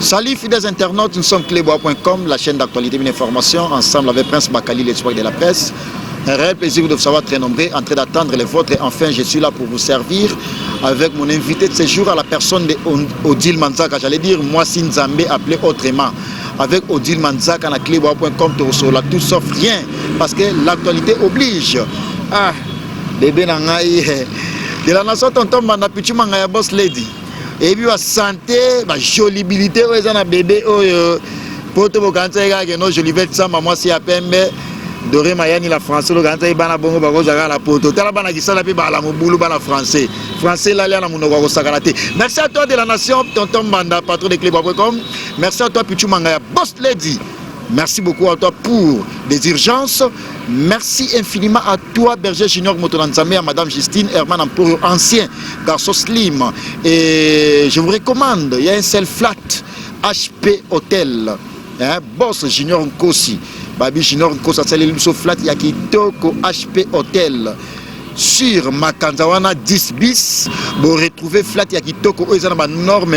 Salut fidèles internautes, nous sommes clébois.com, la chaîne d'actualité et d'information, ensemble avec Prince Bakali, l'espoir de la presse. Un réel plaisir de vous savoir très nombreux, en train d'attendre les vôtres. Et enfin, je suis là pour vous servir avec mon invité de ce jour à la personne d'Odile Manzaka. J'allais dire Moissine Nzambe, appelé autrement. Avec Odile Manzaka, à clébois.com, tout sauf rien. Parce que l'actualité oblige. Ah, bébé Nangaï, de la nation tonton Manda Pichu Mangaya Boss Lady. Et puis la santé, la jolibilité, la bébé, pour tout le monde, je lui vais ça, maman, si à peine. Doré Mayani la français le ganta ibana bongo bago zaga la poto tala bana kisala pe bala mobulu bana français là na munoko ko sakalate. Merci à toi de la nation tonton Banda patron de clébois.com. Merci à toi Pichu Mangaya Boss Lady. Merci beaucoup à toi pour des urgences. Merci infiniment à toi Berger Junior Motonanzame, à Madame Justine Herman Amporo, ancien garçon slim. Et je vous recommande, il y a un seul flat HP Hotel, hein, Boss Junior Nkosi. Babi Junior Nkosi Salé flat Yakitoko HP Hotel. Sur Makanzawana 10 bis, vous retrouvez Flat Yakitoko, ils ont norme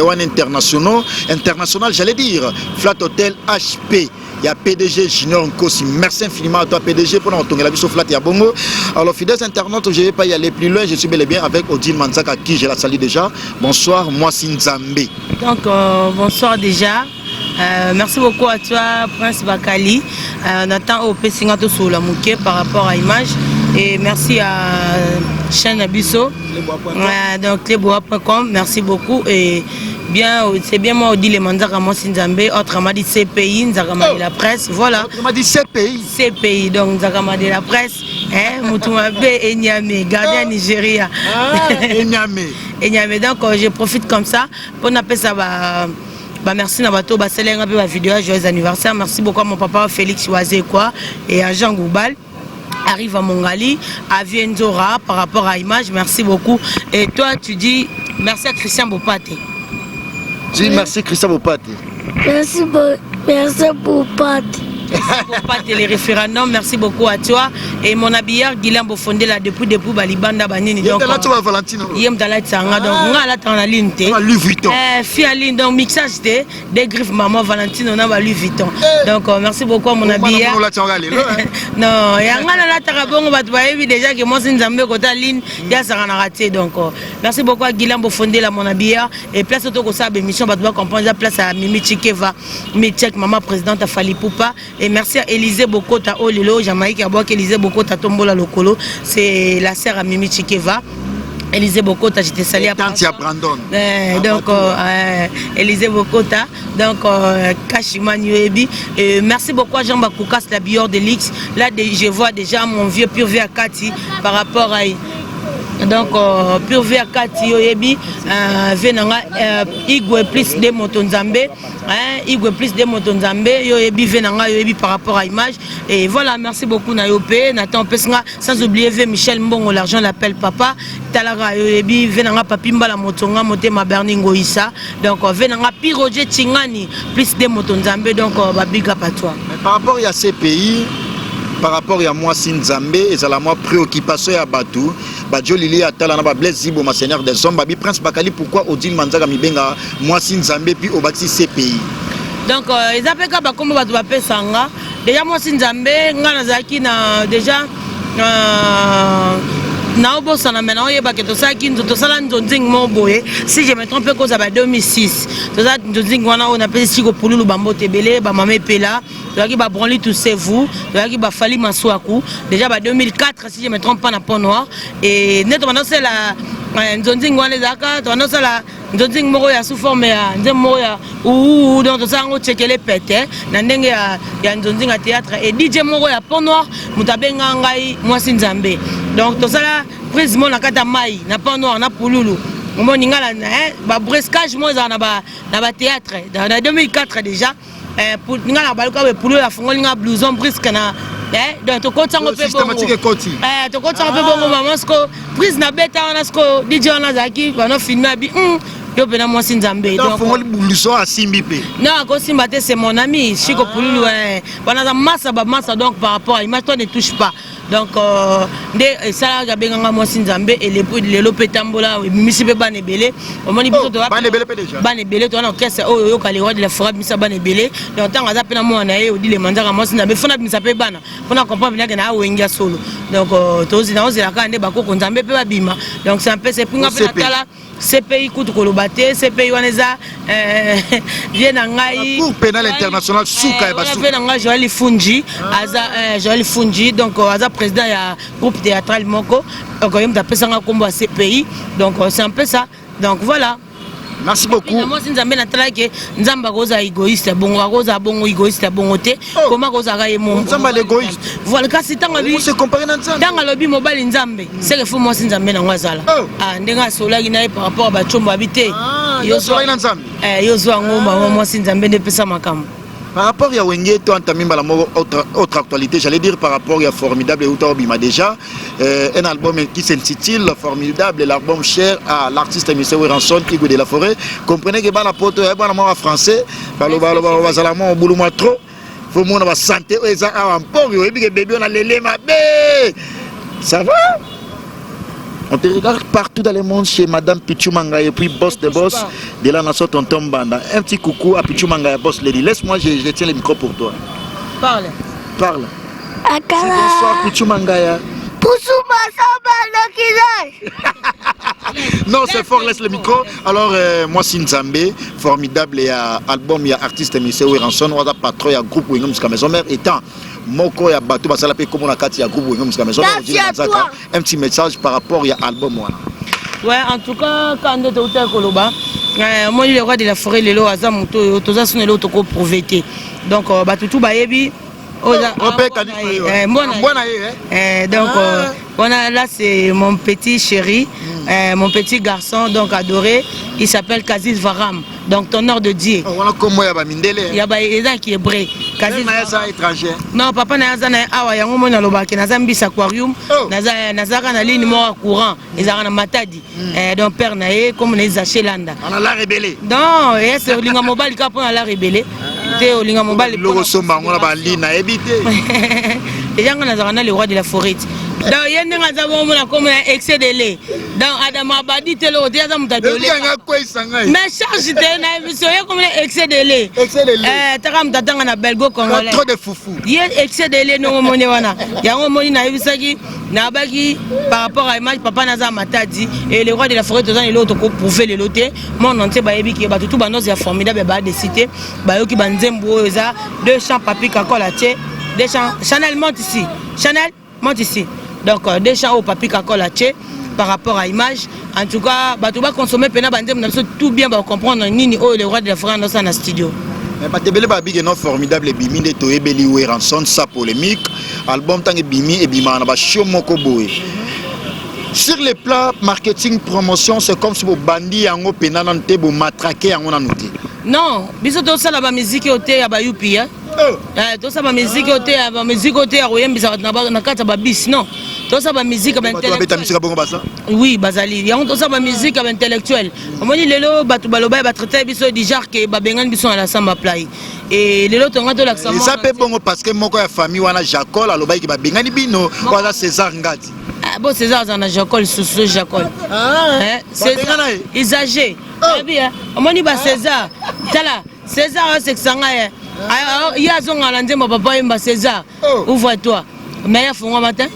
international, j'allais dire, Flat Hotel HP. Il y a PDG Junior Nkosi. Merci infiniment à toi PDG pour nous la vie sur Flat Yabongo. Alors fidèles internautes, je ne vais pas y aller plus loin, je suis bel et bien avec Odile Manzaka qui je la salue déjà. Bonsoir, Moissine Nzambe. Donc bonsoir déjà. Merci beaucoup à toi Prince Bakali. On attend au Pessingato sur la Mouké par rapport à l'image. Et merci à chaîne Abisso, donc clébois.com, merci beaucoup. Et bien, c'est bien moi Odile Manzaka Moissine Nzambe, autre m'a dit CPI, Nzakama de la presse, voilà. Autre m'a dit CPI. CPI, donc Nzakama de la presse, Moutoumabe et Niamey, gardien Nigeria. Et Niamey, donc je profite comme ça pour appeler ça. Merci à Bato, la vidéo, joyeux anniversaire. Merci beaucoup à mon papa Félix Choisé quoi et à Jean Goubal. Arrive à Mongali, à Vienzora par rapport à l'image, merci beaucoup. Et toi, tu dis merci à Christian Bopate. Dis merci Christian Bopate. Merci Bopate. Merci Bopate, les référendums, merci beaucoup à toi. Et mon habilleur, Guilain Bofondé, là, depuis Balibanda Banini. Donc, là, tu vas Valentino. Yem Dala Tsanga, donc, on a là, dans la ligne. Louis Vuitton. Fialine, donc, mixage des griffes, maman Valentino, on a Louis Vuitton. Donc, merci beaucoup à mon habilleur. Non, et on a là, Tarabon, on va te voir, déjà que moi, c'est une Zambé, côté la ligne, il y a ça qu'on a raté. Donc, merci beaucoup à Guilain Bofondé, là, mon habilleur. Et place au Toko Sab, émission, on va comprendre la place à Mimi Chikeva, Michek, maman présidente à Fali Poupa. Et merci à Élisée Bokota Olelo, Jamaïque, à boire Élisée Bokota Tombola Lokolo, c'est la sœur à Mimi Chikeva. Élisée Bokota, j'étais salée à Tantia Brandon. Donc, Élisée Bokota, donc, Kashiman Yuebi. Merci beaucoup à Jean Bakoukas, la bior de l'X. Là, je vois déjà mon vieux pur à Kati par rapport à. Donc, pur vers Kati Yoyebi, venanga Igwe plus de Motonzambe, Igwe plus de Motonzambe, Yoyebi venanga Yoyebi par rapport à l'image. Et voilà, merci beaucoup Nayope, Nathan Pesanga, sans oublier Michel Mbongo, l'argent l'appelle papa, Talara Yoyebi, venanga Papimba la Motonga, Motema Berningo Issa. Donc, venanga Piroje Tingani, plus de Motonzambe, donc, big up à toi. Mais par rapport à ces pays, par rapport à Moissine Nzambe, et à la moi préoccupation à Batou, Badjo Lili Atalana Blaise Zibo, ma seigneur des hommes, Babi Prince Bakali, pourquoi Odile Manzaka Mibenga, Moissine Nzambe, puis au bâti CPI. Donc, ils appellent comme Batou Bapé Sanga. Déjà, Moissine Nzambe, Nganazaki, déjà. Si je me trompe, c'est en 2006. On appelle ici le Poulou Bambo Tebele, Bamame Pela, tous ces vous, Fali Masouakou. Déjà en 2004, si je ne me trompe pas, Pont Noir. Et nettement, c'est la. Nzonzing wana zaka to anosa la nzonzing moko ya sous forme ya nzemo ya ou donc ça ngo checkele pete na ndenge ya nzonzing à théâtre et DJ moko ya Pont Noir mutabenga ngai Moissine Nzambe. Donc to ça la prise mon na kata mai na Pont Noir na Pululu mo ningala ba brescage mo za na ba théâtre dans 2004 déjà pour ngala baluka be Pululu la fongoli nga blouson brisque na donc to kota ngo pe bongo to kota ngo pe bongo maman sko prise na beta wana sko DJ wana zaki bana filmer bi yo pena Moissine Nzambe donc fongoli blouson à Simbi pe non ko Simba c'est mon ami Chiko Pululu bana za massa donc par rapport à l'image toi ne touche pas donc nde ça ga benganga mwasi nzambe et lelo petambola misi pe bana ebele omoni biso to bana ebele pe déjà bana ebele to na orchestre oyo ka le roi de la forêt misa bana ebele donc tanga za pena mwana ye odile manzaka mwasi nzambe fona misa pe bana fona comprendre bien que na wenga solo donc tozi na ozela ka nde bakoko nzambe pe babima donc c'est un peu c'est pinga pe natala CPI kutu kolobate CPI waneza bien ngai pour pénal international souka e basu bien ngai Joël Fungi aza Joël Fungi donc aza président ya groupe théâtral moko donc yom ta pesanga kombo à CPI donc c'est un peu ça donc voilà. Merci beaucoup. Moi, si Nzambe natala ke Nzamba koza égoïste, bongo koza bongo égoïste bongo te, comment koza ka yemo. Nzamba l'égoïste. Voilà, kasi tanga bi. On se compare na Nzambe. Tanga lobi mobile Nzambe. C'est que faut moi si Nzambe na ngwazala. Ah, ndenga sola gina par rapport à bachombo habité. Yo sola na Nzambe. Yo zo ngomba moi si Nzambe ne pesa makambo. Par rapport à Wenge, toi, entamé autre actualité, j'allais dire par rapport à Formidable et Outarobima déjà, un album qui s'intitule Formidable, l'album cher à l'artiste M. Weranson, Igo de la Forêt. Comprenez que la pote est en français, au boulot trop, faut mon va santé, en port, et puis bébé on a l'élé ma bé. Ça va? On te regarde partout dans le monde chez Madame Pichou Manga et puis boss de boss de la nation Tonton Banda. Un petit coucou à Pichou Manga et boss Lady. Laisse-moi, je tiens le micro pour toi. Parle. Parle. Akala. Bonsoir Pichou Manga. Non, c'est fort, laisse le micro. Alors, moi, c'est Nzambe, formidable, il y a album, il y a artiste, M. Weranson, on a patron, il y a groupe Wingom jusqu'à maison mère. Étant Moko, il y a Batou, Basala, comme on a il y a groupe Wingom jusqu'à maison mère. Un petit message par rapport à album. Ouais, en tout cas, quand on est au Hotel Koloba, moi, le roi de la forêt, le roi Azamuto, tous les sonné l'autre pour prouver. Donc, Batoutou Bayebi. Donc voilà, là c'est mon petit chéri, mon petit garçon donc adoré, il s'appelle Kazis Varam, donc tonnerre de Dieu. Il y a des qui est bré. Étranger. Non, papa n'a pas awa yango mona lobaki na zambis aquarium, nazaka na ligne mort courant, ils ont na matadi. Donc père naé comme les achelanda. On a la rébellé. Non, c'est linga mobile ka pour la rébellé. Te linga mobile. Logo somba on a ba ligne na ebité. Déjà on a le roi de la forêt. Donc yende ngaza bomona comme excès de lait. Donc Adam Abadi te lo dia za mutadole. Mais charge te na émission comme excès de lait. Excès de lait. Takam tatanga na belgo congolais. Trop de foufou. Yé excès de lait non moni wana. Yango moni na ebisaki na baki par rapport à image papa naza matadi et le roi de la forêt tozan et l'autre pour prouver le loté. Mon entier ba yebi ki ba tout ba nos ya formidable ba de cité. Ba yo ki banzembo eza deux champs papi kakola tie. Des champs Chanel monte ici. Chanel monte ici. Donc des champs au papi kakola tie par rapport à image. En tout cas, ba tout ba consommer pena banzem tout bien ba comprendre nini oh le roi de la forêt dans sa studio. Batebele babi non formidable bimi de to ebeli Weranson sa polémique album tangi bimi et bima na ba show moko boy. Sur les plans marketing promotion c'est comme si vous bandi yango pena nan te bo matraquer yango na noté. Non, biso to sala ba musique ote ya ba yupi hein. To sala ba musique ote ya ba musique ote ya royembisa na kata ba bis non. To sala ba musique ba intellectuelle. Oui, bazali. Yango to sala ba musique ba intellectuelle. Omoni lelo batu baloba ba traiter biso di genre que ba bengan biso na samba play. Et lelo to ngato l'accent. Ça peut bongo parce que moko ya famille wana Jacol aloba ki ba bengani bino wala César Ngati. Ah bon César zana Jacol sous Jacol. César Isagé. Ah bien. Omoni ba César. Tala César c'est sanga il y a son alande mon papa imba César. Ouvre-toi. Mais il faut un matin.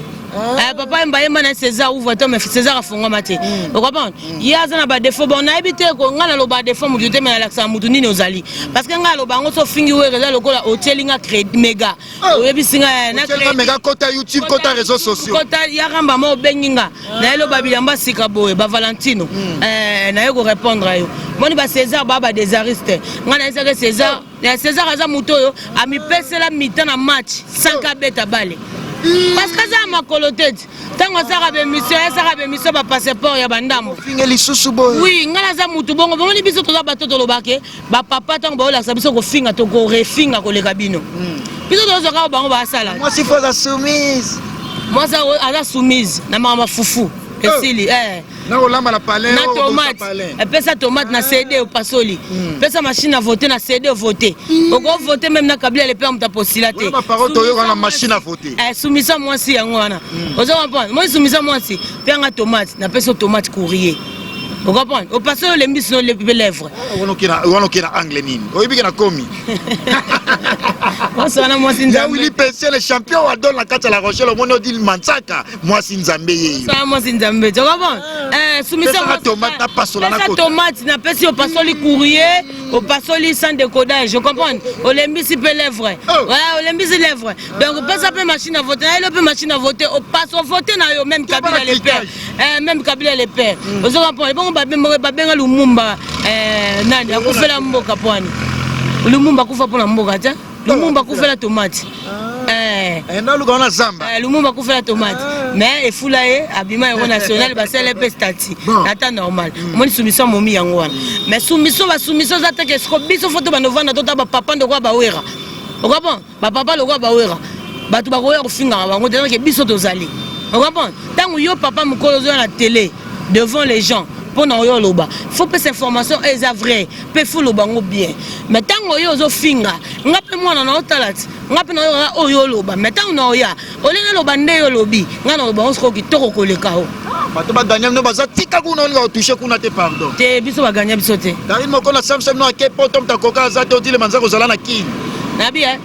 Papa mbaye mana César ouvre-toi mais César a fongo matin. Vous comprenez? Il y a zana ba défaut bon na habité ko ngana lo ba défaut mu jote mais l'accent mutu nini ozali. Parce que ngana lo ba ngo so fingi we reza lokola hotelinga crédit méga. Oyebi singa na crédit méga kota YouTube kota réseaux sociaux. Kota ya ramba mo benginga. Na lo ba bilamba sika boye ba Valentino. Na yo répondre ayo. Moni ba César baba des aristes. Ngana ezaka César, César aza mutoyo a mi pese la mi-temps na match sans kabeta balé. Parce que ça m'a coloté. Tant que ça a mission ba passeport ya bandambo. Oui, ngana za mutu bongo bongo ni biso to bato to lobake ba papa tant ba ola sa biso ko finga to ko refinga ko le kabino. Biso to zoka bango ba sala. Moi si faut la soumise. Moi ça ala soumise na mama fufu. Esili Na olamba la palais. Na tomate. Pesa tomate na CD au pasoli. Pesa machine à voter na CD au voter. Oko voter même na Kabila les pères ta postulaté. Ma parole toyo na machine à voter. Soumisa moi si yango wana. Ozo comprendre. Moi soumisa moi si. Pesa tomate na pesa tomate courrier. Vous comprenez? Au passé, les mises sont les lèvres. On a anglais nini. Oui, bien komi. Moi, c'est un moi Sinzambe. Willy Pensé, le champion, a donné la carte à la Rochelle. Au monde dit Mansaka. Moi Sinzambe. C'est un moi Sinzambe. Tu comprends? Soumission. Tomate na passe la côte. Tomate na passe au passé les courrier, au passé les sans décodage. Je comprends? Au lembi si peu lèvres. Voilà, au lembi si lèvres. Donc on peut s'appeler machine à voter. Elle peut machine à voter. Au passé voter na yo même Kabila les pères. Même Kabila les pères. Vous comprenez? Babenga Lumumba nani akufela mboka pwani Lumumba kufa pona mboka ta Lumumba kufela tomate na lugana zamba Lumumba kufela tomate mais efula ye abima ero national basele pe stati ata normal moni soumission momi yango wana mais soumission za te que sko biso foto banovana tota ba papa ndoko ba wera okapa ba papa lokwa ba wera batu ba koya kofinga bango te que biso tozali okapa tango yo papa mukolo zo na télé devant les gens. Pour nous loba faut que ces informations est vraies peut faut lobango bien mais tant oyo zo finga ngape mwana na otalati ngape na oyo loba mais tant na oya olenga loba nde yo lobi ngana loba on se ko kitoko koleka o bato ba gagner no baza tika kuna on toucher kuna te pardon te biso ba gagner biso te dari moko na samsem no ke potom ta koka za te otile manza ko zala na kin na bien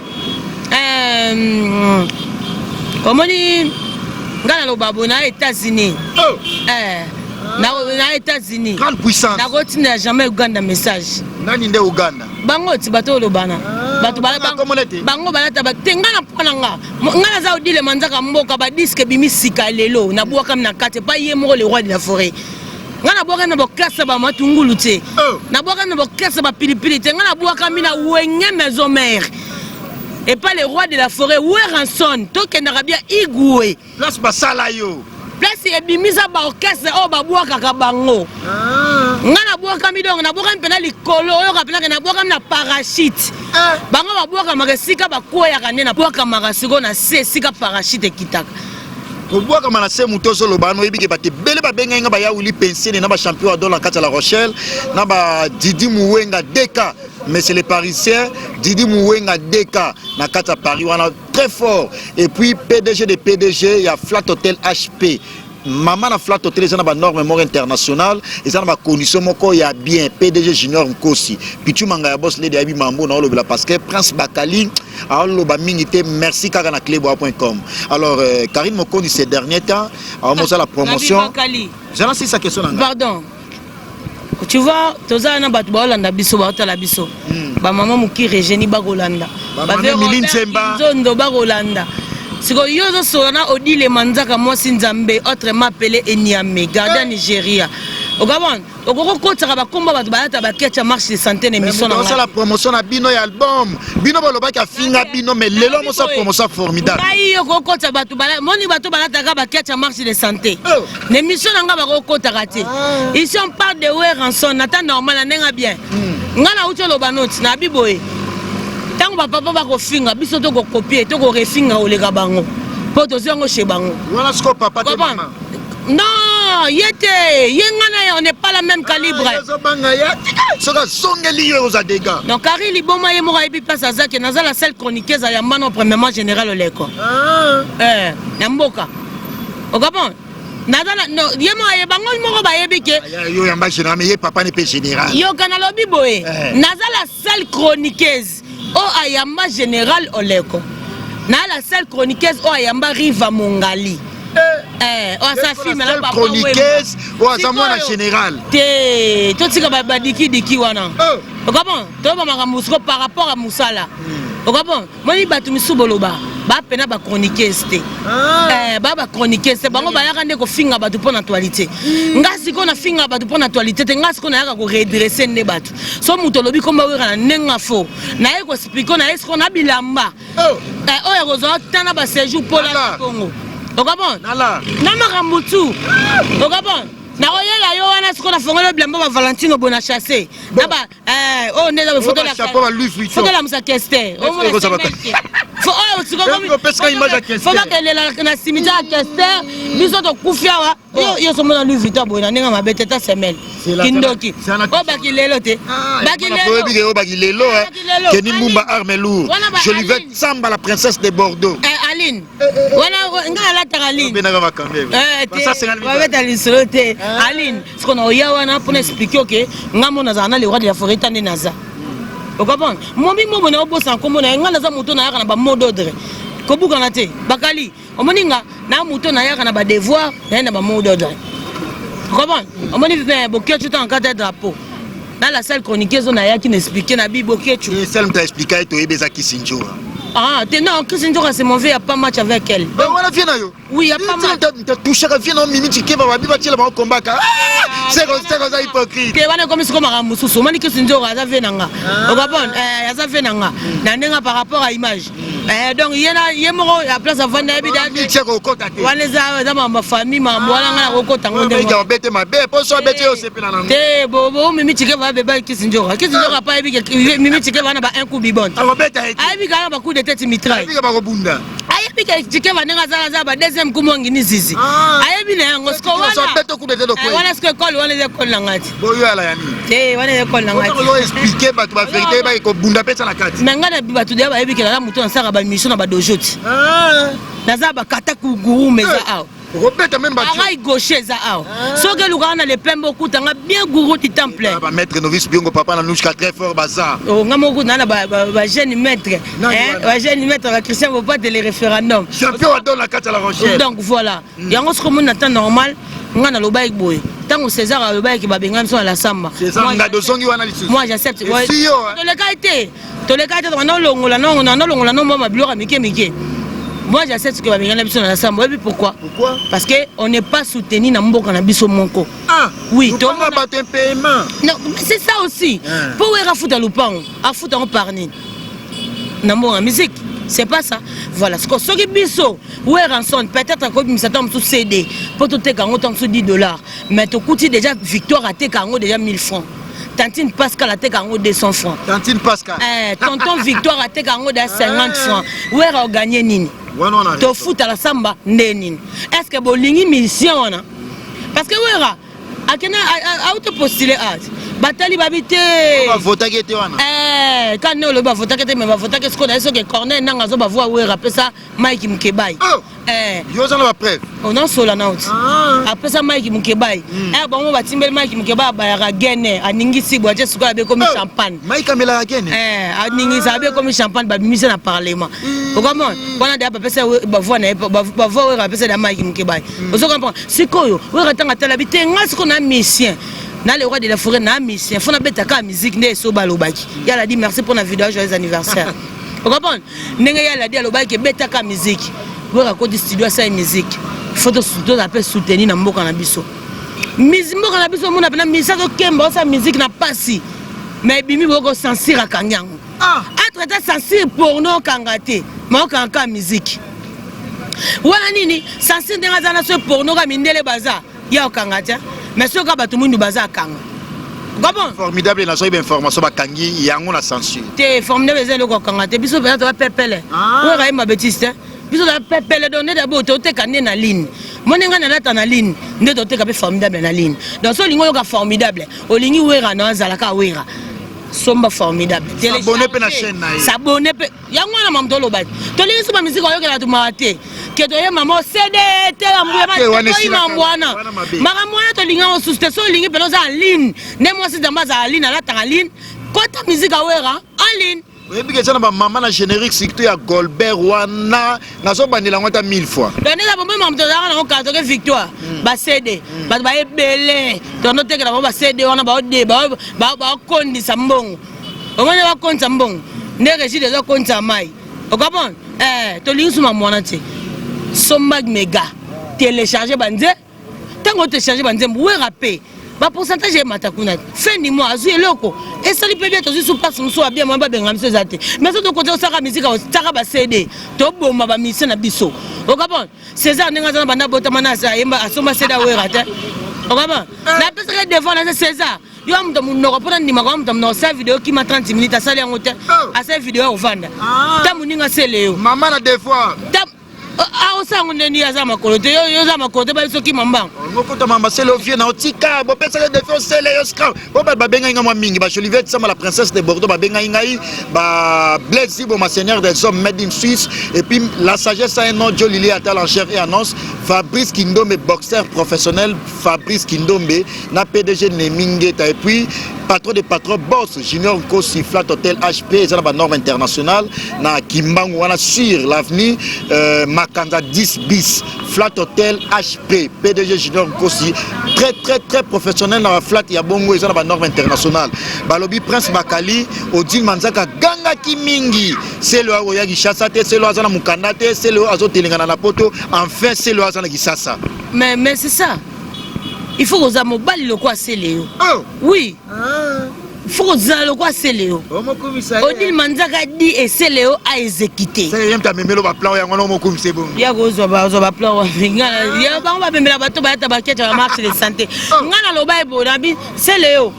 komoni ngana loba bona États-Unis na États-Unis grande puissance na rotina jamais Uganda message nani nde Uganda bango ti bato lobana bato bango balata batenga na pona nga za odile manzaka mboka ba disque bimisika lelo na bwaka na kate pa ye moko le roi de la forêt nga na bwaka na bokasa ba matungulu te na bwaka na bokasa ba pilipili te nga na bwaka mina wenye maison mère et pas le roi de la forêt Weranson to kendaka bia igwe place basala yo place ebimisa ba orchestre o ba bwaka ka bango nga na bwaka mi donc na bwaka mpena likolo oyo ka pena na bwaka na parachute bango ba bwaka makasika ba koya kane na bwaka makasiko na se sika parachute kitaka obwaka manase mutozo lobano ebike bate bele ba benga nga ba ya Willy Pensé na ba champion dans la kata la Rochelle na ba Didi Mouwenga Deka mais c'est les Parisiens Didi Mouwenga Deka na kata Paris on a très fort et puis PDG de PDG il y a Flat Hotel HP maman na Flat Hotel ils ont ba norme mort international ils ont ba condition moko ya bien PDG Junior Nkosi Pichu Manga ya boss lady abi mambo na lobela parce que Prince Bakali a loba mingité merci kaka na clebois.com alors Karine Mokoni ces derniers temps a monté la promotion j'ai lancé sa question pardon tu vois toza na batu ba Holanda biso ba otala biso ba maman muki Regeni ba Holanda ba Miline Zemba zondo ba Holanda siko yozo sona odile manzaka mwasi Nzambe autrement appelé Enyame gardien Nigeria ogabon okoko kotaka ba komba batu balata ba ketcha marche de santé émission na la promotion na bino ya album bino boloba ka finga bino mais lelo mo sa promotion formidable ai okoko kotaka batu balata moni batu balata ka ba ketcha marche de santé émission na nga ba kokotaka te ici on parle de Weranson nata normal na bien ngana ucho loba note na biboye tango papa ba ko finga biso to ko copier to ko refinga oleka bango po to zongo chez bango voilà ce que papa te maman non yete yengana on n'est pas la même calibre soka songeli yo za dégâts donc Kari liboma ye moko ebi place azaki naza la seule chroniqueuse ya mano premièrement général oleko na mboka okapon nazala no yemo ye bango moko ba yebike yo yamba général mais ye papa ne peut général yo kana lobi boye nazala seule chroniqueuse o ayamba général oleko na la seule chroniqueuse o ayamba Riva Mongali sa filme là ba chroniqueuse o azamwa na général te to tika ba diki wana okapon to ba makamusko par rapport à musala okapon moni batu misuboloba ba pena ba chroniqueuse te ba chroniqueuse bango ba yaka ndeko finga batu pour actualité ngasi ko na finga batu pour actualité te ngasi ko na yaka ko redresser ne batu so muto lobi komba wera na nenga fo na yeko spiko na esko na bilamba oya ko zo tana ba séjour pour la Congo okapon na makambutu okapon na oyela yo wana siko na fongolo bilamba ba Valentino bona chasser na ba on est dans photo la chapeau à Louis Vuitton photo la musa kester faut pas que la cimetière à Kester, nous autres Koufia, ils sont dans le Vita Boina, n'est pas bête ta semelle. Kindoki. Oh Bakilelo te. Bakilelo. Kenny Mumba arme lourd. Je lui vais Samba la princesse de Bordeaux. Aline. Voilà, ngala Aline. Ça c'est Aline. Ce qu'on a eu pour expliquer que ngamo nazana le roi de la forêt tande naza. Vous comprenez? Moi moi na obosa kombo na ngala za moto na yaka na ba mot d'ordre. Kobuka na te. Bakali. Omoninga na moto na yaka na ba devoir na ba mot d'ordre. Vous comprenez? Omoni fait bokyo tout en cadre drapeau. Dans la salle chroniqueuse on a yaki n'expliquer na bi bokyo. Et celle t'a expliqué to ebeza Kisinjo. Ah, non, Kisinjo c'est mauvais, il n'y a pas match avec elle. Ben voilà, viens là. Oui, il n'y a pas match. Tu as touché à viens, Mimi, qui va battre le combat. C'est ça hypocrite. Tu vas comme si comme un moussou, on dit que Kisinjo a fait nanga. Au Gabon, il a fait nanga. Nanga par rapport à l'image. Donc il y a place à vendre des bidons. Tu es au côté. On les a dans ma famille, ma moi au côté. On est bête ma bête, pour ça bête aussi puis là. Té bobo Mimi Tike va bébé Kisinjo. Kisinjo a pas Mimi Tike va na ba un coup bibon. Ah bête. Ah bi ga ba coup de tête mitraille. Ayebi ka Tike va nanga za ba deuxième coup mongi ni zizi. Ayebi na yango sko wana. Wana sko école wana école nangati. Boyo ala yani. Té wana école nangati. On va expliquer ba ba vérité ba ko bunda pesa na kati. Nanga ba tu ba ayebi ka la muto na saka ba mission na ba dojoti. Naza ba kata ku guru meza ao. Robert même battu. Araï gaucher za ao. So que lugana le pembo kutanga bien guru du temple. Ba maître novice biongo papa na nushka très fort bazar. Oh ngamo ku na ba jeune maître. Ba jeune maître ba Christian va pas de les référendums. Champion dans la carte à la Rochelle. Donc voilà. Yango ce comme on attend normal, ngana lo baik boy. Tant César le baik ba bengam so à la samba. Moi j'accepte. To le qualité. To le qualité on longola non ma biora mike. Moi j'accepte ce que va venir dans la Samba. Pourquoi? Parce qu'on n'est pas soutenu dans Mboka na biso monko. Ah oui, tu as battu un paiement. Non, c'est ça aussi. Pour faire foutre à l'oupan, à foutre en parni. Dans la musique, c'est pas ça. Voilà, ce que ce biso, ou est rançon, peut-être que ça tombe sous CD, pour tout te kango tombe sous $10. Mais tu coûtes déjà victoire à te kango déjà 1000 francs. Tantine Pascal a te kango 200 francs. Tantine Pascal. Tonton Victoire a te kango déjà 50 francs. Où est gagné nini? Tu fout à la samba nini? Est-ce que bolingi mission on? Parce que ouera a auto postulé à Batali babité. On va voter qui était on. Quand nous le va voter qui était mais va voter que ce qu'on a ce que Corneille n'a pas voir ouera après ça Mike Mkebai. Yo ça la preuve. On en sola naut. Après ça Mike Mkebai. Bon on va timber Mike Mkebai ba gagner a ningi si boite ce qu'on a comme champagne. Mike amela gagner. A ningi ça be comme champagne ba mise na parlement. Comment on a déjà passé ba voix na ba voix après ça Mike Mkebai. Vous comprenez? C'est quoi yo? Ouera tanga telabité ngas qu'on a mission. Na le roi de la forêt na mission faut na betaka musique ne so balobaki yala dit merci pour la vidéo joyeux anniversaire vous comprenez ndenge yala dit alobaki betaka musique boka ko studio sa musique faut to appel soutenir na mboka na biso mboka na biso mona pena misa to kemba sa musique na pasi mais bimi boko censure kanyango être ta censure porno kangate mo kanka musique wala nini censure ndenga zana so porno ka mindele baza ya kangata mais ce que tout le monde baza kanga. Comment? Formidable na soyez information ba kangi yango na censure. Té formidable zelo ko kanga te biso ba to pepele. Ou ra ma bêtise. Biso da pepele donner d'abord to te kané na ligne. Monenga na lata na ligne, nde to te ka formidable na ligne. Donc so lingo yo ka formidable. O lingi wera na zala ka wera. Somba formidable. S'abonner pe na chaîne na. S'abonner pe. Yango na mam to lo ba. To lingi so ba musique yo ka to mate. Que to ye maman CD te mambwana makamwana to linga o suste so lingi pelo za ligne ne moi c'est dans base à ligne la ta ligne kota musique awera en ligne oui parce que ça na maman na générique surtout ya Goldberg wana na so bandela ngota 1000 fois donner la bombe mam to za na ka to ke victoire ba CD ba ebele to no te que ba CD wana ba de ba kondi sambongo omone ba kondi sambongo ne régie de kondi samai o comprendre to lingi suma mwana te Sombag méga télécharger bandé tant qu'on télécharger bandé ouais rappé ba pourcentage est matakuna fin du mois azu eloko et ça lui peut bien toujours sous passe nous soit bien moi ba bengam se zate mais surtout côté osaka musique osaka ba CD to bomba ba mission na biso o comprendre César nenga za banda bota manasa yemba asomba CD ouais rata o comprendre na pesa devant na César yo amuta munoko pona ndima kwa amuta munoko sa vidéo qui m'a 30 minutes asali yango te asa vidéo ovanda ta muninga seleo maman na des fois osango ndeni aza makolo te yo za makolo te bali soki mambango ngokota mamba sele ovie na otika bo pesa de défaut sele yo scrap bo ba benga nga mingi ba Jolivet sama la princesse de Bordeaux ba benga ngai ba Blaise bo ma seigneur des hommes made in Suisse et puis la sagesse a un nom Jolili Atal en chair et annonce Fabrice Kindombe boxeur professionnel Fabrice Kindombe na PDG Nemingeta et puis patron de patron boss Junior Nkosi Flat Hotel HP ça la norme internationale na Kimbangu wana sur l'avenue Makanda 10 bis Flat Hotel HP PDG Junior Nkosi très professionnel dans la Flat ya bongo ça la norme internationale balobi Prince Bakali Odile Manzaka ganga kimingi c'est le oya Gishasa te c'est le azana mukanda te c'est le azo telengana na poto enfin c'est le azana Gishasa mais c'est ça. Il faut que vous mobile le quoi c'est Léo. Oh oui. Il faut que vous le quoi c'est Léo. Odile Manzaka dit et c'est Léo a exécuté. C'est rien ta memelo ba plan ya ngona mo komisi bon. Ya go zo ba plan ngana ya ba ba memela bato ba ta ba kete ba marché de santé. Ngana lo ba bo na bi c'est Léo.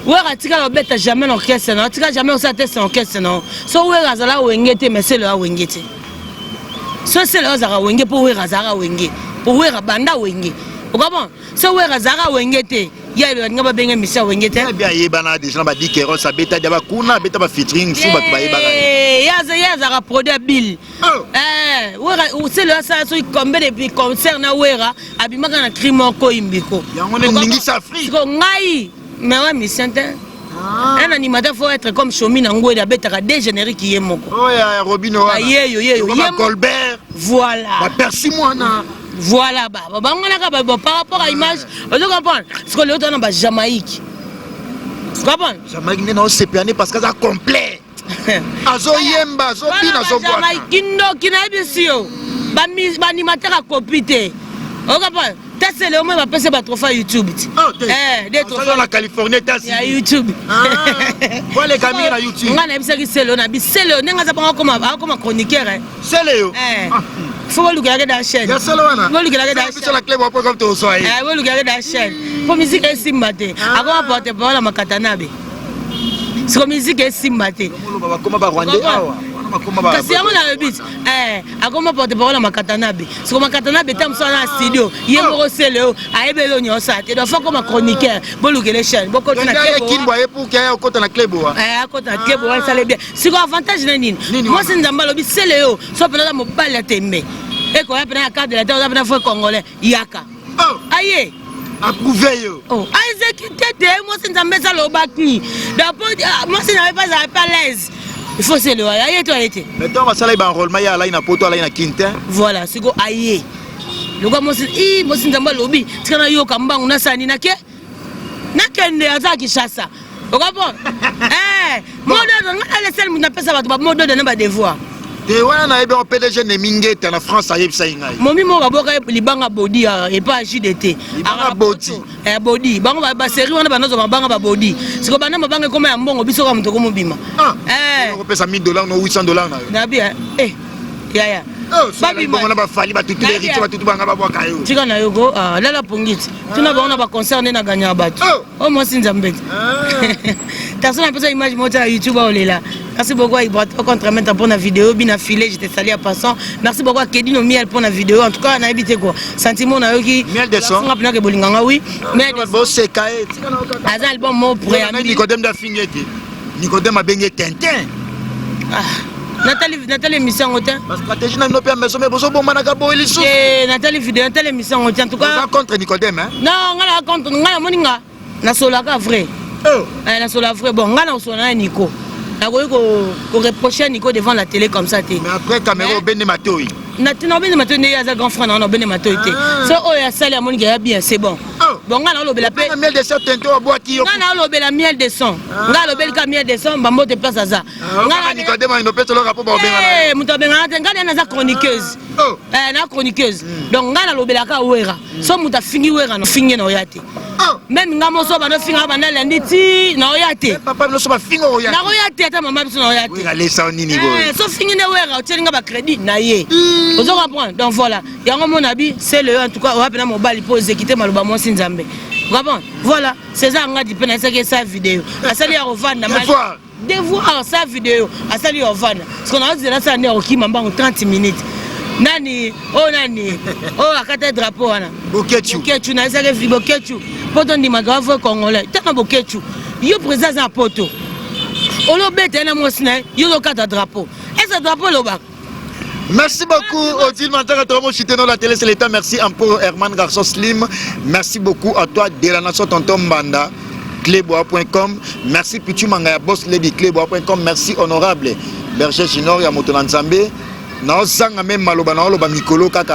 Wera tika lo beta jamais en caisse non. Tika jamais on s'atteste en caisse non. So wera zala wengete mais c'est Léo wengete. So c'est Léo zara wenge pour wera zara wenge. Pour wera banda wenge. Comment ça ouais razara wengete ya le ngaba benga misa wengete bien yebana des gens ba dit que ça beta daba kuna beta ba featuring sous ba yebana ya zara produit bill ouais c'est le ça so combien de concert na wera abimaka na crime ko imbiko yango ne ningi sa free ko ngai mais ouais misante un animateur faut être comme Chomi Nango et beta des génériques qui est moko oh ya Robino comme Colbert voilà ba persi moi na voilà par rapport à l'image on doit comprendre parce que l'autre on a Jamaïque tu comprends Jamaïque n'est pas sépiané parce que c'est complet azo yemba azo bina azo bois Jamaïque kindo kinabisio ba animateur a copité on comprend c'est le moment va passer par trophée YouTube des trophées dans la Californie il y a YouTube quoi les gamins na YouTube on a bisa ki selo na bi selo nenga za pas comme chroniqueur selo faut vous regarder dans la chaîne. Ya solo wana. Vous regarder dans la chaîne. Sur la clé pour comme tu sois. Vous regarder dans la chaîne. Pour musique et simbate. Avant porter parole à makatanabe. C'est musique et simbate. Comment ba Rwanda awa. Parce que on a le but. Comment porter parole à makatanabe. C'est comme makatanabe tam so na studio. Yemo selo aebelo nyosa. Et donc faut comme chroniqueur. Vous regarder la chaîne. Beaucoup na clé. Kimbo pour qu'il y ait côté na clé boa. Côté na clé boa ça les bien. C'est quoi avantage nini? Moi c'est nzamba lobi selo. So pena mo bala tembe. Et quand on a carte de la terre, on a fait congolais, Yaka. Oh, aïe. Approuvé yo. Oh, exécuté, moi c'est un message au baki. D'abord, moi c'est pas l'aise. Il faut se le aïe toi été. Maintenant, on va s'aller enrôlement, il y a là une poto, là une quintin. Voilà, c'est quoi aïe. Le gars, moi c'est un lobby. Tu as eu Kamba, on a ça, ni na ke. Na kende azaki chassa. Vous comprenez? Moi, on a laissé le monde appeler ça, moi donne un devoir. Et voilà, on a eu un PDG Nemingeta en France, à Yepsaïna. Momi mo raboka libanga body et pas JDT. Libanga body. Body. Banga ba série wana banozo banga ba body. Siko bana mabanga koma ya mbongo biso ka mutoko mobima. On peut ça $1000 no $800 na bien. Ya. Babi mbongo ba fali ba tutu les rites ba tutu banga ba bwa kayo. Tika na yoko lala pongiti. Tuna baona ba concert na ganya batu. Oh moi sinzambete. Personne n'a pas image monter à YouTube olela. Merci beaucoup à Ibrahim contre mettre pour la vidéo bien affilé, j'étais salé à passant. Merci beaucoup à Kedino Miel pour la vidéo. En tout cas, on a évité quoi. Sentiment on a eu qui Miel de son. On a plein que bolinganga oui. Mais bon c'est caé. Azal bon mot pour Nicodème da fingeti. Nicodème a bengé Tintin. Nathalie émission au temps. La stratégie n'a pas maison mais bozo bon manaka bo eliso. Nathalie vidéo Nathalie émission au temps en tout cas. Contre Nicodème hein. Non, on a contre ngala moninga. Na solaka vrai. Na solaka vrai bon ngala on sona Nico. Qu'on reprochait Nico devant la télé comme ça. Mais après, caméra au Béné Matoï. N'a ben Matoï, il y a un grand frère, non, Ben Matoï. Ça, oh, il y a ça, il y a mon gars, bien, c'est bon. Bon, on a l'obé la paix. Miel de son, tento à boire qui. On a l'obé la miel de son. On a l'obé le miel de son, bambo de place à ça. On a Nicodème, il ne peut pas le rapport au Bénin. Eh, mon tabé, on a chroniqueuse. Na chroniqueuse. Donc, on a l'obé la kawera. So, mon ta fini wera, no fini no yate. Même ngamo so, bano finga bana lundi, no yate. Papa, no so ba finga o yate. Na yate, ta maman, no yate. Oui, allez, ça, on y niveau. So, fini ne wera, tu n'as pas crédit, na ye. Vous comprenez? Donc, voilà. Il y a un mon habit, c'est le, en tout cas, on va prendre mon bal pour exécuter Malouba, moi, Sinzambe. Voilà, c'est ça, on a dit que c'est sa vidéo. À ça, il y a devoir sa vidéo. À ça, il y a ce qu'on a dit là, ça n'est aucun moment 30 minutes. Nani, akata drapeau wana. Bokechu na ça que Bokechu. Poto ndi magawa congolais. Tana Bokechu. Yo président za poto. Olo bete na mosina, yo lokata drapeau. Et ce drapeau lo bak. Merci beaucoup, Odile Mantara, Tomo Chiteno, la télé, c'est l'État. Merci pour Herman Garçon Slim. Merci beaucoup à toi, de la nation Tonton Banda, clébois.com. Merci, Pichu Mangaya Boss Lady, clébois.com. Merci, honorable Berger Junior, Yamoto Nzambe.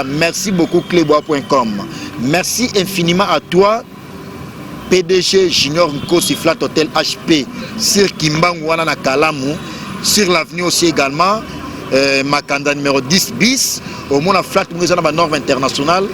Merci beaucoup, clébois.com. Merci infiniment à toi, PDG Junior Nko Siflat Hotel HP, sur Kimbangu Wana Kalamu, sur l'avenue aussi également. Makanda numéro 10 bis au monde flat dans norme internationale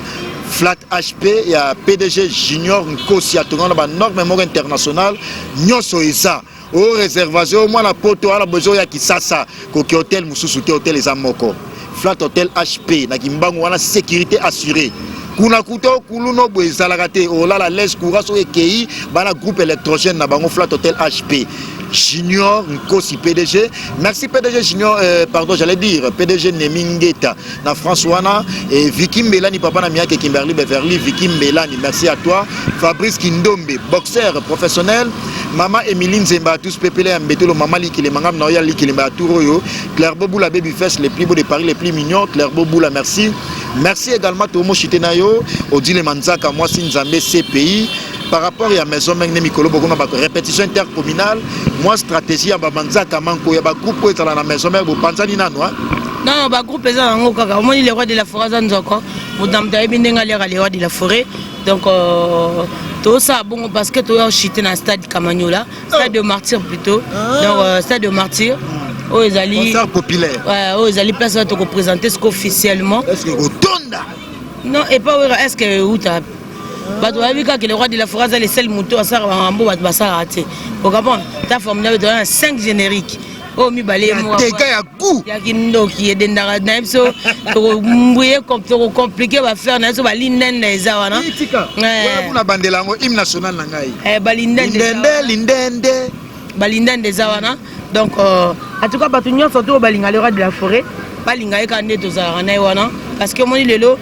flat HP et à PDG Junior Nkosi à tourner dans norme internationale nyoso isa au réservation au moins la poto à la besoin ya kisasa koki hôtel mususu hôtel les amoko flat hôtel HP na kimbangu wana sécurité assurée kuna kuto kuluno bwezalakate o la laisse couraso ekei bana groupe électrogène na bango flat hôtel HP Junior Nkosi PDG. Merci PDG Junior, pardon, j'allais dire PDG Nemingeta na François et Vicky Mbelani, papa na Miake Kimberly Beverly, Vicky Mbelani, merci à toi. Fabrice Kindombe, boxeur professionnel. Maman Emiline Zemba, tous pépélé Mbetelo, maman Likile Mangam Noya Likile Mbatouro, Claire Boboula Baby Fest, les plus beaux de Paris, les plus mignons. Claire Boboula, merci. Merci également Tomo Chitenayo, Odile Manzaka, moi Sinzambe CPI. Par rapport à la maison Mikolo, répétition intercommunale, moi stratégie à Babanzaka Manko, il y a un groupe qui est dans la maison mère, vous pensez à Nino? Non, le groupe est dans le Kaka. Moi, il est le roi de la forêt, Madame Daïbinenga, le roi de la forêt. Donc, tout ça, bon, parce que tu as chuté dans le stade Kamagnola, stade de martyr plutôt. Donc, stade de martyr. Aux alliés populaire. Ouais, aux alliés, place à te représenter ce qu'officiellement. Est-ce que Rotonda? Non, et pas est-ce que où tu as. Bah, tu as vu que le roi de la forêt, les seuls moutons à ça, en beau, bah, ça a raté. Au Gabon, tu as formé 5 génériques. Oh, mi balé, moi. Des gars à coup. Il y a qui est dans la naïmso. Compliqué, va faire naïmso, va linden les awana. Ouais, on a bandé l'ango, hymne national nangai. Balinden des awana. Donc, en tout cas, Batunion, surtout au Balinga, le roi de la forêt. Balinga, quand on est aux Aranaïwana. Parce que moi, il est là.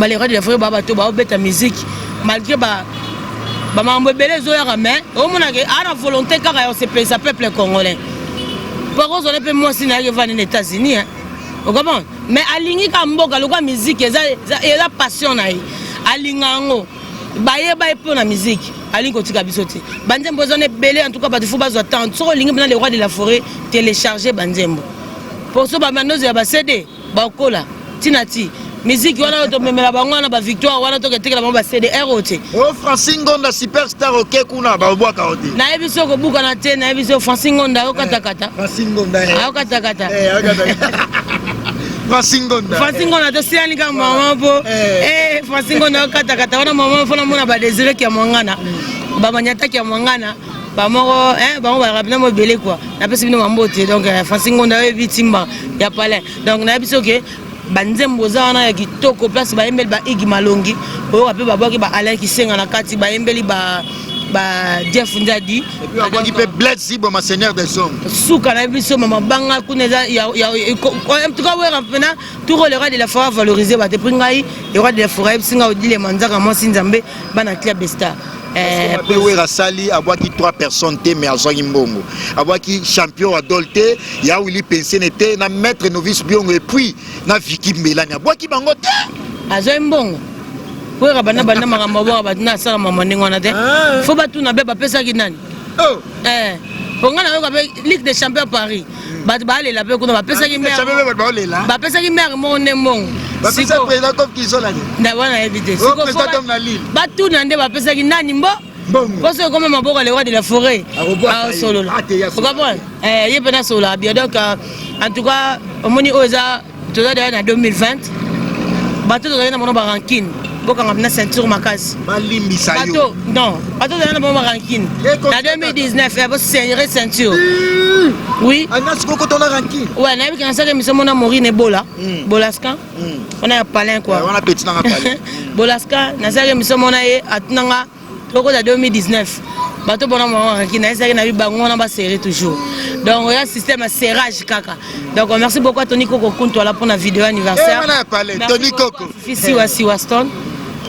Les rois de la forêt, bateau, la musique. Malgré mambo belé zoya mais au moins à la volonté car ça peuple congolais. Par contre, on peut moi si n'arrive aux États-Unis. Vous comprenez? Mais aligné comme mboka la musique, et la passion naï. Alingango, baye pour la musique. Aligné côté kabisoté. Banzembo zone belé en tout cas, il faut pas attendre. Sur le lien les rois de la forêt télécharger Banzembo. Pour ça, maintenant il y a CD, bakola, tinati. Musique, on a la victoire, on a la CDR. Oh, Francine Gonda, superstar, ok, kuna, baoua kaoti. Naebiso ko buka na te, naebiso Francine Gonda, okatakata. Francine Gonda, okatakata. Francine Gonda. Francine Gonda, to siani ka maman po. Francine Gonda, okatakata. Wana maman fona mona ba désiré ki amangana. Ba manyata ki amangana. Ba moko, ba mo ba rapina mo belé quoi. Na pesi bino mambote. Donc Francine Gonda e vitimba, ya palais. Donc naebiso ke banzembo za wana ya kitoko place ba embeli ba igi malongi o ape ba boki ba Alain Kisenga na kati ba embeli ba Jeff Ndadi et puis ba qui peut blesser bon seigneur des hommes souka na biso mama banga kuneza ya en tout cas ouais rapena tout le roi de la forêt valoriser ba te pringai le roi de la forêt singa odile manzaka mo sinzambe bana club star Sali qui 3 personnes mais à Mbongo qui champion adolté il y a Willy Pensé n'était na maître novice Biongo et puis na Vicky Mbelani qui bango à Mbongo pour rabana bana makambo ba na sala mama ngona te faut ba tout na be ba pesa ki nani oh on a Ligue des Champions Paris ba aller la pe ko ba pesa ki mère ba pesa ki mère mo ne mon si ko président comme qui sont là na wana éviter siko président na Lille ba tout na nde ba pesa ki nani mbo parce que comme maboko le roi de la forêt solo vous comprenez il peut na solo bien donc en tout cas au moni oza tout ça en 2020 ba tout na mon ranking boka ngapna ceinture makasi balimbisa yo bato non bato na bon ranking na 2019 il va serrer ceinture oui anas ko ton ranking ouais na bi kan ça que mission mona Maureen Ebola Bolaska on a palin quoi on a petit na palin Bolaska na ça que mission mona e atnanga toko da 2019 bato bona maman qui na esa na bibango na ba série toujours donc il y a système à serrage kaka donc merci beaucoup à Tony Coco Kunto là pour la vidéo anniversaire on a parlé Tony Coco ici aussi Waston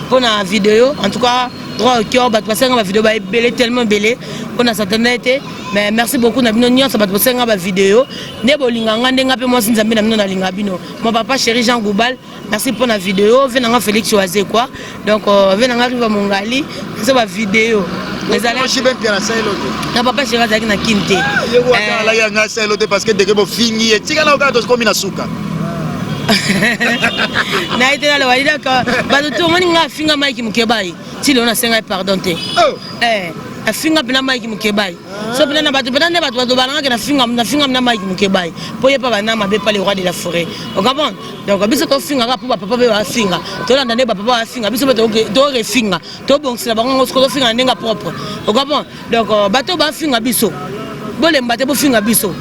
pour la vidéo en tout cas droit au cœur bato passer la vidéo ba belé tellement belé on a certainement mais merci beaucoup na bino nyonso bato passer la vidéo ne bolinganga ndenga pe moi sinzambe na bino na linga bino mon papa chéri Jean Goubal merci pour la vidéo venanga Félix Choisé quoi donc venanga Riva Mongali c'est ma vidéo les allez je bien bien la salle na papa chéri azaki na kinte la yanga salle parce que dès que bo fini et tika na okato comme na suka na été là walida ka bato tout moni nga finga Mike Mukebai ti le on a senga pardon te a finga pena Mike Mukebai so pena na bato pena ne bato balanga na finga na Mike Mukebai po ye pa bana mabe pa le roi de la forêt on comprend donc biso to finga ka pour papa be wa finga to landa ne papa wa finga biso to refinga to bongsila bango ko to finga ndenga propre on comprend donc bato ba finga biso bolemba te bo finga biso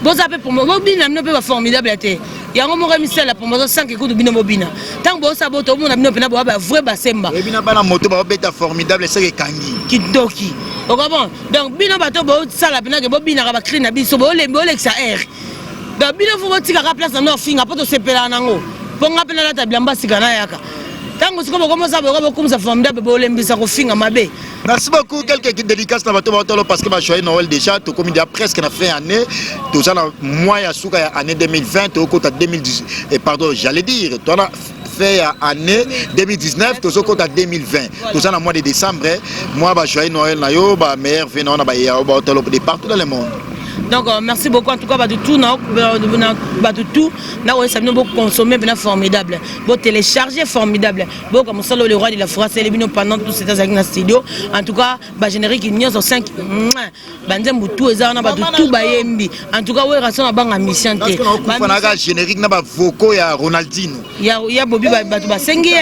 boza pe pour moi bobina no pe ba formidable ate yango mo remisela la promotion 5 écoutes bino mobina tant bo sa boto mo na bino pena bo ba vrai basemba et bina bana moto ba beta formidable c'est kangi kidoki okabo donc bino bato bo sala pena ke bo bina ka ba cri na biso bo lembo lexa air donc bino fo botika ka place na finga poto sepela nango ponga pena la tablamba sikana yaka tango sikobo comment ça bo comme ça formidable bo lembisa ko finga mabe. Merci beaucoup. Quelques dédicaces dans votre parce que ma joyeux Noël déjà, tout comme il y a presque na fin année, tout ça mois ya souka année 2020, au côté 2010 et pardon, j'allais dire, toi na fait année 2019, tout ça côté 2020. Tout ça dans mois de décembre, moi ba joyeux Noël na yo, ba meilleur vent na ba ya ba de partout dans le monde. Donc merci beaucoup en tout cas de tout de tout là on s'est beaucoup consommé bien formidable beau télécharger formidable beau comme ça le roi de la forêt c'est les bino pendant tout cet dans studio en tout cas ba générique il sur 5 banzembu tout ezana ba tout ba yembi en tout cas ouais raison na banga mission té ba générique na ba vocaux ya Ronaldinho ya bobi ba ba sengi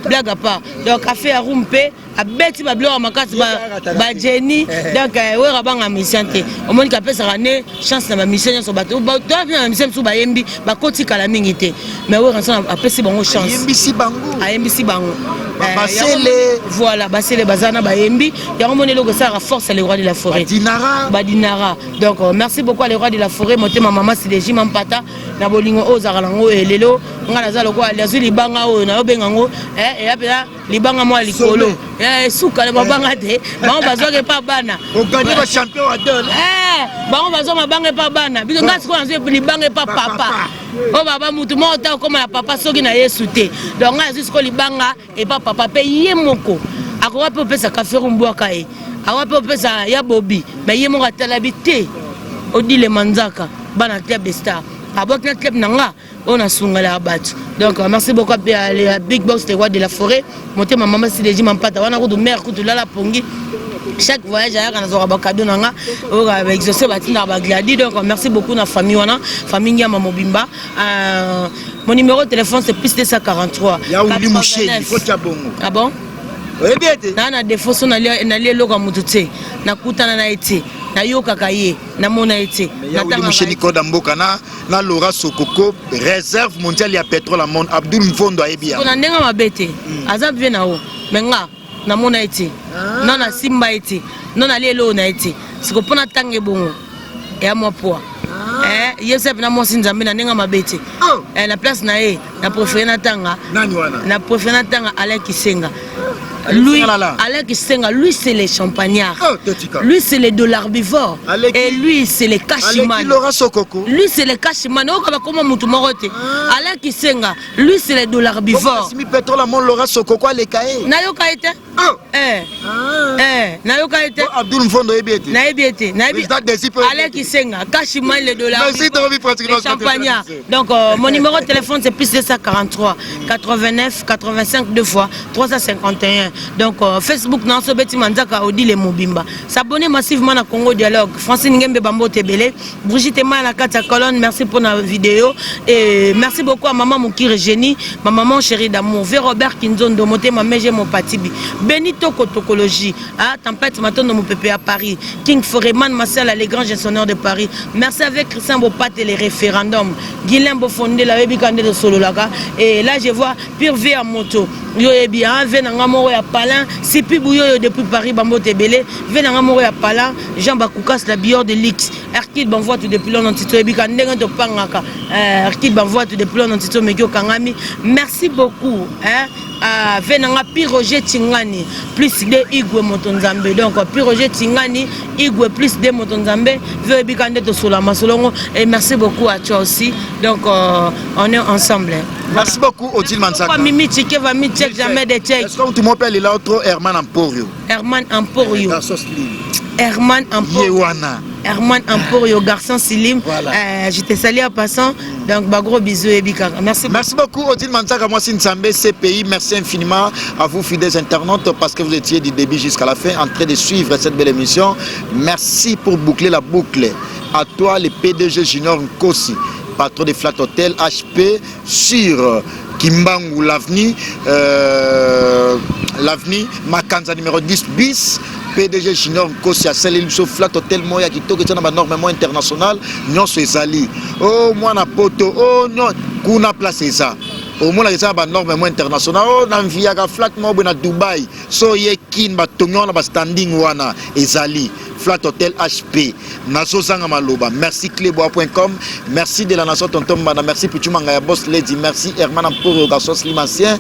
blague pas donc café à rumpe a beti ba blo makasi ba Jenny donc ouais rabanga mission té au moins ka pesa rane chance na ba mission so bato ba na mission so ba yembi ba koti kala mingi té mais ouais rançon a pesi bango chance yembi si bango basele voilà basele bazana ba yembi ya monelo ko ça force les rois de la forêt badinara donc merci beaucoup à les rois de la forêt motema maman Sideji Mampata na bolingo ozakalango elelo ngala za lokwa lazwi libanga o na obengango et apela libanga mo likolo suka le babanga te bango bazoke pa bana o gagner ba champion à donne bango bazo mabanga pa bana biso ngasi ko nazwi libanga pa papa o baba mutu mo ta comme la papa soki na Yesu te donc ngasi ko libanga et pa papa pe ye moko akowa pe pesa café rumbwaka e awa pe pesa ya bobi mais ye moko atalabité odile manzaka bana club de star abok na club nanga on a sungala battu donc merci beaucoup à la big boss des rois de la forêt monter ma maman Sideji Mampata wana ko de mère ko de la pongi chaque voyage à kana zora ba cadeau nanga o ga exaucer batina ba gladi donc merci beaucoup na famille wana famille Nyama Mobimba mon numéro de téléphone c'est plus 243 ya uli mouché il faut tia bongo ah bon oui bien te na défaut so na li loka mutute na kutana na eti na yoka kaye na mona eti na tanga mouché Nicolas Mboka na Laura Sokoko réserve mondiale ya pétrole à monde Abdul Mfondo ayebia on ndenga mabete azab vient na o menga na mona eti non na simba eti non na lelo na eti siko pona tange bongo et à moi poids Yosef na mosi nzambe na ndenga mabete na place na e na préféré na tanga nani wana na préféré na tanga Alain Kisenga. Lui, Alain Kisenga, lui c'est les champagnards, lui c'est les dollarbivores, et lui c'est les cachiman. Lui c'est les cachiman. Alain Kisenga, lui c'est les dollarbivores. Abdul Mfondo Alain Kisenga, cachiman les dollarbivores, les champagnards. Donc mon numéro de téléphone c'est plus 243 89 85 2 fois 351. Donc Facebook non so beti manzaka Odile Mobimba. S'abonner massivement à Congo Dialogue. Francine Ngembe Bambo Tebele, Brigitte Ma la Katia Colonne, merci pour la vidéo et merci beaucoup à maman Moukire Génie, ma maman chérie d'amour, V Robert Kinzondo Moté ma mèche mon patibi. Benito Kotokologie, Tempête Maton de mon pépé à Paris, King Foreman Marcel les grands gestionnaires de Paris. Merci avec Christian Bopat et les référendums. Guilain Bofondé la Webikande de Sololaka et là je vois Pure V à moto. yo bien venanga moko ya Palin sipi buyo depuis Paris bambo tebele venanga moko ya Palin Jean Bakoukas la bior de Lix Erkid banvoie tout depuis longtemps tito ebika ndenge to pangaka Erkid banvoie tout depuis longtemps tito mekio kangami merci beaucoup venanga Piroger Tingani plus de Igwe Motonzambe donc Piroger Tingani Igwe plus de Motonzambe veut ebika ndeto sola masolongo et merci beaucoup à toi aussi donc on est ensemble. Merci beaucoup Odile Manzaka. Mimi Tcheke va mi check jamais de check. Est-ce que tu m'appelles l'autre Herman Emporio? Herman Emporio. Garçon Slim. Herman Emporio. Yewana. Herman Emporio, garçon Slim. Voilà. Je te salue en passant. Donc, bah, gros bisous et bika. Merci. Merci beaucoup Odile Manzaka. Moi c'est Nzambe CPI. Merci infiniment à vous fidèles internautes parce que vous étiez du début jusqu'à la fin en train de suivre cette belle émission. Merci pour boucler la boucle. À toi le PDG Junior Nkosi, patron de Flat Hotel HP sur Kimbangu l'avenue Makanza numéro 10 bis. PDG Junior Nkosi a scellé sur Flat Hotel moya qui toque na normalement international nyonso ezali oh mwana poto oh non kuna place ça au moins la ba normalement international oh na via ka flat mo na Dubai so yekin ba tonyo na ba standing wana ezali Flat Hotel HP nazozanga maloba merci clebois.com merci de la nation tonton bana merci Pichumanga ya boss lady merci Herman Emporio garçon Slim ancien